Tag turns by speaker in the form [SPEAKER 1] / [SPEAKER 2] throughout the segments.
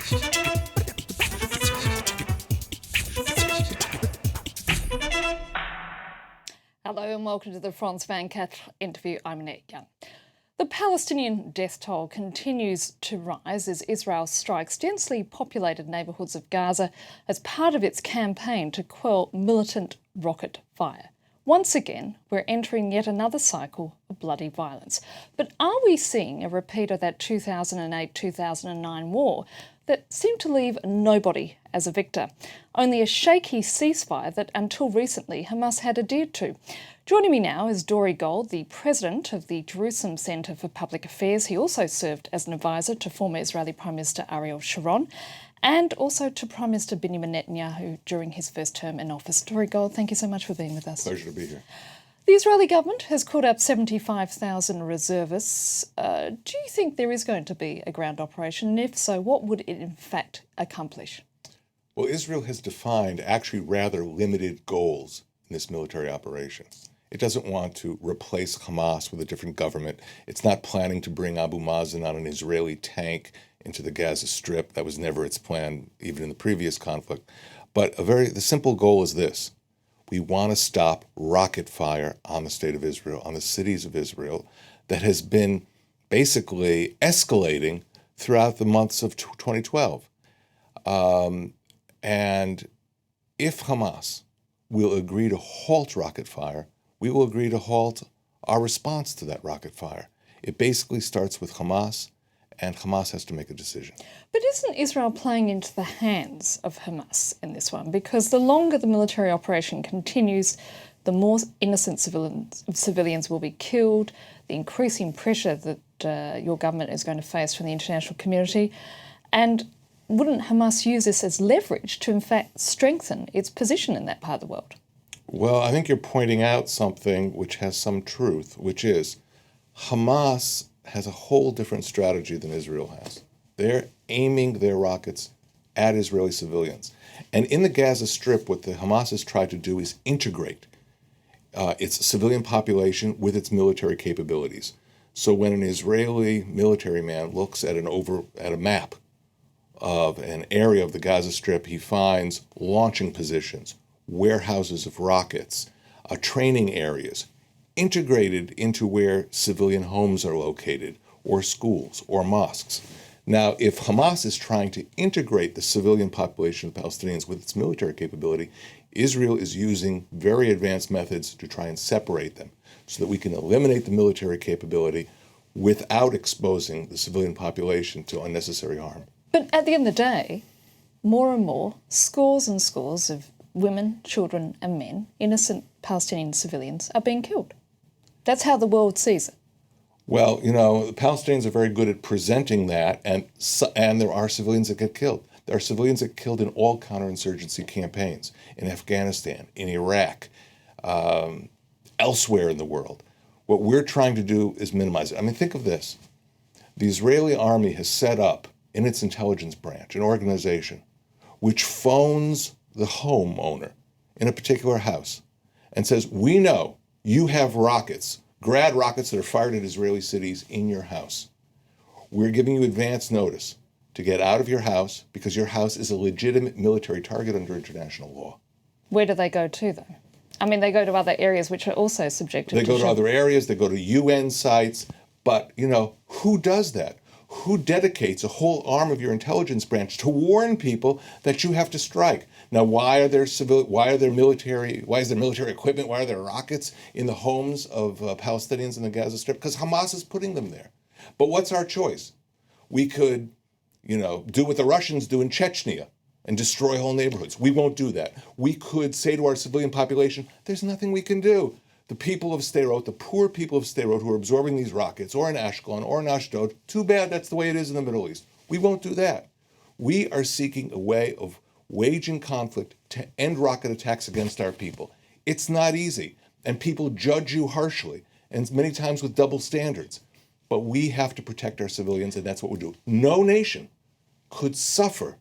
[SPEAKER 1] Hello and welcome to the France 24 interview. I'm Annette Young. The Palestinian death toll continues to rise as Israel strikes densely populated neighbourhoods of Gaza as part of its campaign to quell militant rocket fire. Once again, we're entering yet another cycle of bloody violence. But are we seeing a repeat of that 2008-2009 war that seemed to leave nobody as a victor? Only a shaky ceasefire that, until recently, Hamas had adhered to. Joining me now is Dori Gold, the president of the Jerusalem Centre for Public Affairs. He also served as an advisor to former Israeli Prime Minister Ariel Sharon and also to Prime Minister Benjamin Netanyahu during his first term in office. Dori Gold, thank you so much for being with us.
[SPEAKER 2] Pleasure to be here.
[SPEAKER 1] The Israeli government has called up 75,000 reservists. Do you think there is going to be a ground operation? And if so, what would it in fact accomplish?
[SPEAKER 2] Well, Israel has defined actually rather limited goals in this military operation. It doesn't want to replace Hamas with a different government. It's not planning to bring Abu Mazen on an Israeli tank into the Gaza Strip. That was never its plan, even in the previous conflict. But the simple goal is this. We want to stop rocket fire on the state of Israel, on the cities of Israel, that has been basically escalating throughout the months of 2012. And if Hamas will agree to halt rocket fire, we will agree to halt our response to that rocket fire. It basically starts with Hamas, and Hamas has to make a decision.
[SPEAKER 1] But isn't Israel playing into the hands of Hamas in this one? Because the longer the military operation continues, the more innocent civilians will be killed, the increasing pressure that your government is going to face from the international community. And wouldn't Hamas use this as leverage to, in fact, strengthen its position in that part of the world?
[SPEAKER 2] Well, I think you're pointing out something which has some truth, which is Hamas has a whole different strategy than Israel has. They're aiming their rockets at Israeli civilians. And in the Gaza Strip, what the Hamas has tried to do is integrate its civilian population with its military capabilities. So when an Israeli military man looks at a map of an area of the Gaza Strip, he finds launching positions, warehouses of rockets, training areas, integrated into where civilian homes are located, or schools, or mosques. Now, if Hamas is trying to integrate the civilian population of Palestinians with its military capability, Israel is using very advanced methods to try and separate them so that we can eliminate the military capability without exposing the civilian population to unnecessary harm.
[SPEAKER 1] But at the end of the day, more and more, scores and scores of women, children and men, innocent Palestinian civilians, are being killed. That's how the world sees it.
[SPEAKER 2] Well, the Palestinians are very good at presenting that, and there are civilians that get killed. There are civilians that get killed in all counterinsurgency campaigns, in Afghanistan, in Iraq, elsewhere in the world. What we're trying to do is minimize it. I mean, think of this. The Israeli army has set up in its intelligence branch an organization which phones the homeowner in a particular house and says, we know you have rockets, Grad rockets that are fired at Israeli cities in your house. We're giving you advance notice to get out of your house because your house is a legitimate military target under international law.
[SPEAKER 1] Where do they go to, though? I mean, they go to other areas which are also subjected to...
[SPEAKER 2] They go to other areas, they go to UN sites, but, who does that? Who dedicates a whole arm of your intelligence branch to warn people that you have to strike? Now, why is there military equipment, why are there rockets in the homes of Palestinians in the Gaza Strip? Because Hamas is putting them there. But what's our choice? We could, do what the Russians do in Chechnya and destroy whole neighborhoods. We won't do that. We could say to our civilian population, there's nothing we can do. The people of Sderot, the poor people of Sderot who are absorbing these rockets, or in Ashkelon, or in Ashdod, too bad, that's the way it is in the Middle East. We won't do that. We are seeking a way of waging conflict to end rocket attacks against our people. It's not easy, and people judge you harshly, and many times with double standards. But we have to protect our civilians, and that's what we do. No nation could suffer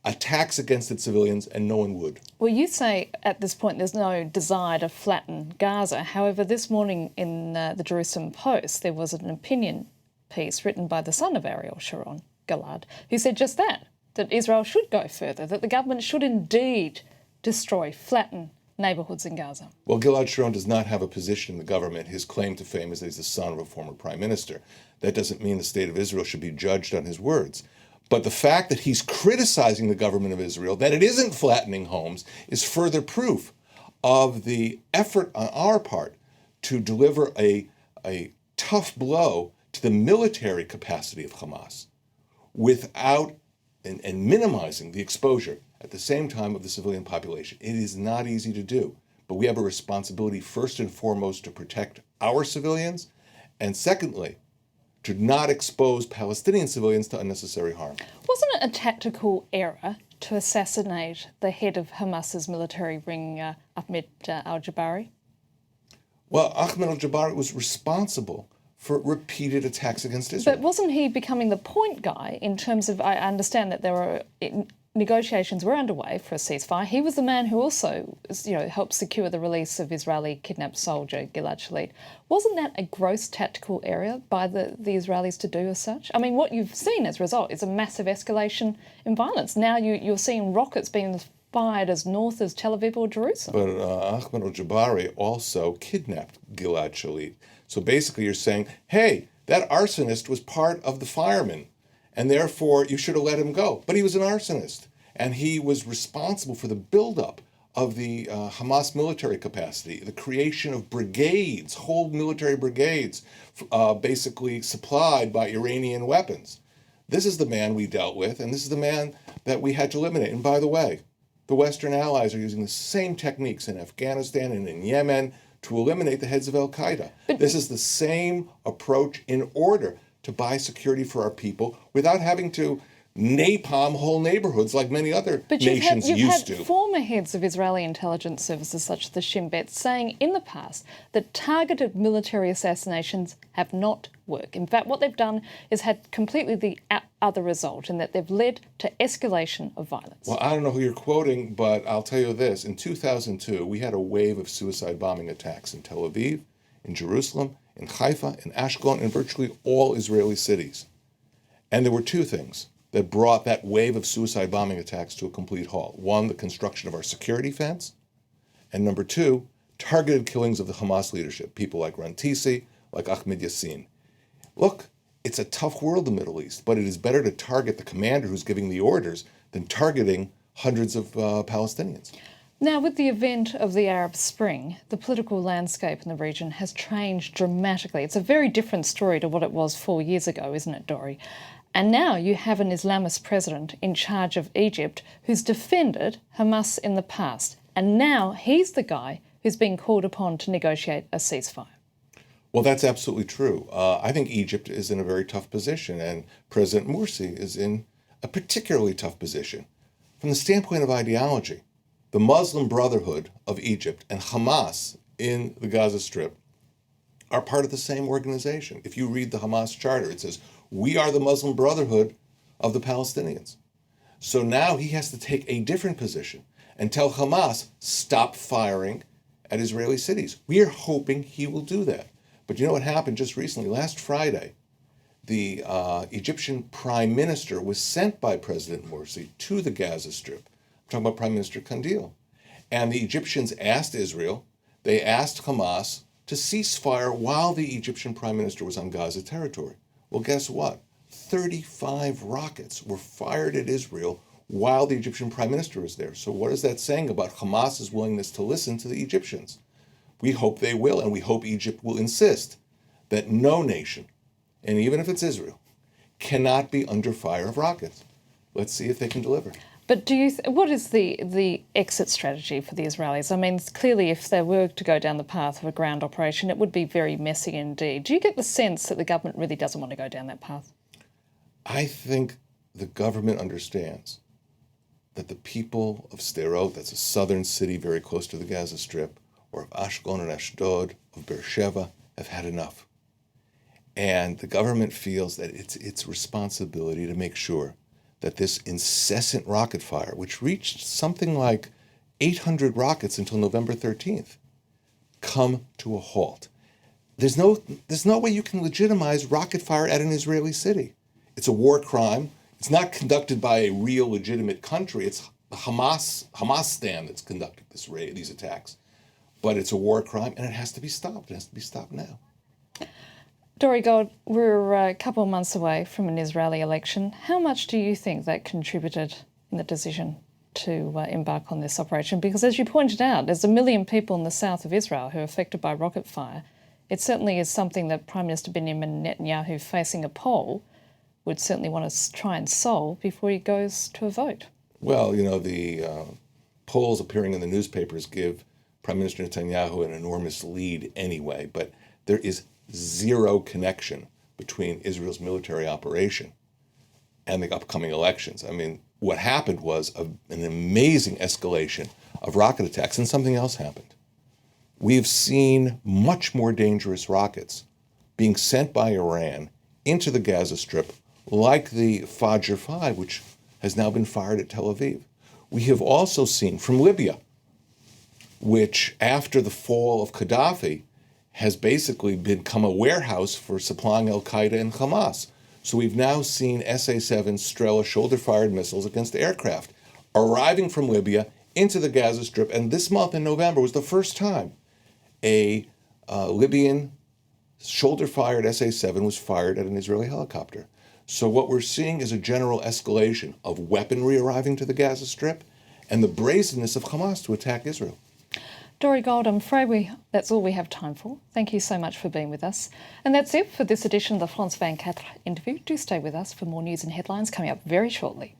[SPEAKER 2] attacks against its civilians, and no one would.
[SPEAKER 1] Well, you say at this point there's no desire to flatten Gaza. However, this morning in the Jerusalem Post, there was an opinion piece written by the son of Ariel Sharon, Gilad, who said just that. that Israel should go further, that the government should indeed destroy, flatten neighbourhoods in Gaza.
[SPEAKER 2] Well, Gilad Sharon does not have a position in the government. His claim to fame is that he's the son of a former prime minister. That doesn't mean the state of Israel should be judged on his words. But the fact that he's criticizing the government of Israel, that it isn't flattening homes, is further proof of the effort on our part to deliver a tough blow to the military capacity of Hamas without and minimizing the exposure at the same time of the civilian population. It is not easy to do, but we have a responsibility first and foremost to protect our civilians, and secondly, to not expose Palestinian civilians to unnecessary harm.
[SPEAKER 1] Wasn't it a tactical error to assassinate the head of Hamas's military ring, Ahmed al-Jabari?
[SPEAKER 2] Well, Ahmed al-Jabari was responsible for repeated attacks against Israel.
[SPEAKER 1] But wasn't he becoming the point guy in terms of, I understand that there were negotiations were underway for a ceasefire. He was the man who also, helped secure the release of Israeli kidnapped soldier Gilad Shalit. Wasn't that a gross tactical error by the Israelis to do as such? I mean, what you've seen as a result is a massive escalation in violence. Now you're seeing rockets being fired as north as Tel Aviv or Jerusalem.
[SPEAKER 2] But Ahmed al-Jabari also kidnapped Gilad Shalit. So basically you're saying, hey, that arsonist was part of the firemen, and therefore you should have let him go. But he was an arsonist, and he was responsible for the buildup of the Hamas military capacity, the creation of brigades, whole military brigades, basically supplied by Iranian weapons. This is the man we dealt with, and this is the man that we had to eliminate. And by the way, the Western allies are using the same techniques in Afghanistan and in Yemen to eliminate the heads of al-Qaeda. This is the same approach in order to buy security for our people without having to napalm whole neighborhoods like many other nations used to.
[SPEAKER 1] You've had former heads of Israeli intelligence services such as the Shin Bet saying in the past that targeted military assassinations have not worked. In fact, what they've done is had completely the other result in that they've led to escalation of violence.
[SPEAKER 2] Well, I don't know who you're quoting, but I'll tell you this. In 2002, we had a wave of suicide bombing attacks in Tel Aviv, in Jerusalem, in Haifa, in Ashkelon, in virtually all Israeli cities. And there were two things that brought that wave of suicide bombing attacks to a complete halt. One, the construction of our security fence. And number two, targeted killings of the Hamas leadership, people like Rantisi, like Ahmed Yassin. Look, it's a tough world, the Middle East, but it is better to target the commander who's giving the orders than targeting hundreds of Palestinians.
[SPEAKER 1] Now, with the event of the Arab Spring, the political landscape in the region has changed dramatically. It's a very different story to what it was 4 years ago, isn't it, Dori? And now you have an Islamist president in charge of Egypt who's defended Hamas in the past. And now he's the guy who's being called upon to negotiate a ceasefire.
[SPEAKER 2] Well, that's absolutely true. I think Egypt is in a very tough position, and President Morsi is in a particularly tough position. From the standpoint of ideology, the Muslim Brotherhood of Egypt and Hamas in the Gaza Strip are part of the same organization. If you read the Hamas charter, it says, we are the Muslim Brotherhood of the Palestinians. So now he has to take a different position and tell Hamas, stop firing at Israeli cities. We are hoping he will do that. But you know what happened just recently? Last Friday, the Egyptian prime minister was sent by President Morsi to the Gaza Strip. I'm talking about Prime Minister Kandil. And the Egyptians asked Israel, they asked Hamas to cease fire while the Egyptian prime minister was on Gaza territory. Well, guess what? 35 rockets were fired at Israel while the Egyptian prime minister was there. So what is that saying about Hamas's willingness to listen to the Egyptians? We hope they will, and we hope Egypt will insist that no nation, and even if it's Israel, cannot be under fire of rockets. Let's see if they can deliver.
[SPEAKER 1] But what is the exit strategy for the Israelis? I mean, clearly if they were to go down the path of a ground operation, it would be very messy indeed. Do you get the sense that the government really doesn't want to go down that path?
[SPEAKER 2] I think the government understands that the people of Sderot, that's a southern city very close to the Gaza Strip, or of Ashkelon and Ashdod, of Beersheba, have had enough. And the government feels that it's its responsibility to make sure that this incessant rocket fire, which reached something like 800 rockets until November 13th, come to a halt. There's no way you can legitimize rocket fire at an Israeli city. It's a war crime. It's not conducted by a real legitimate country. It's the Hamas stand that's conducted these attacks. But it's a war crime, and it has to be stopped. It has to be stopped now.
[SPEAKER 1] Dori Gold, we're a couple of months away from an Israeli election. How much do you think that contributed in the decision to embark on this operation? Because as you pointed out, there's 1 million people in the south of Israel who are affected by rocket fire. It certainly is something that Prime Minister Benjamin Netanyahu, facing a poll, would certainly want to try and solve before he goes to a vote.
[SPEAKER 2] Well, the polls appearing in the newspapers give Prime Minister Netanyahu an enormous lead anyway, but there is zero connection between Israel's military operation and the upcoming elections. I mean, what happened was an amazing escalation of rocket attacks, and something else happened. We've seen much more dangerous rockets being sent by Iran into the Gaza Strip, like the Fajr 5, which has now been fired at Tel Aviv. We have also seen from Libya, which after the fall of Gaddafi has basically become a warehouse for supplying al-Qaeda and Hamas. So we've now seen SA-7 Strela shoulder-fired missiles against aircraft arriving from Libya into the Gaza Strip. And this month in November was the first time a Libyan shoulder-fired SA-7 was fired at an Israeli helicopter. So what we're seeing is a general escalation of weaponry arriving to the Gaza Strip and the brazenness of Hamas to attack Israel.
[SPEAKER 1] Dori Gold, I'm afraid that's all we have time for. Thank you so much for being with us. And that's it for this edition of the France 24 interview. Do stay with us for more news and headlines coming up very shortly.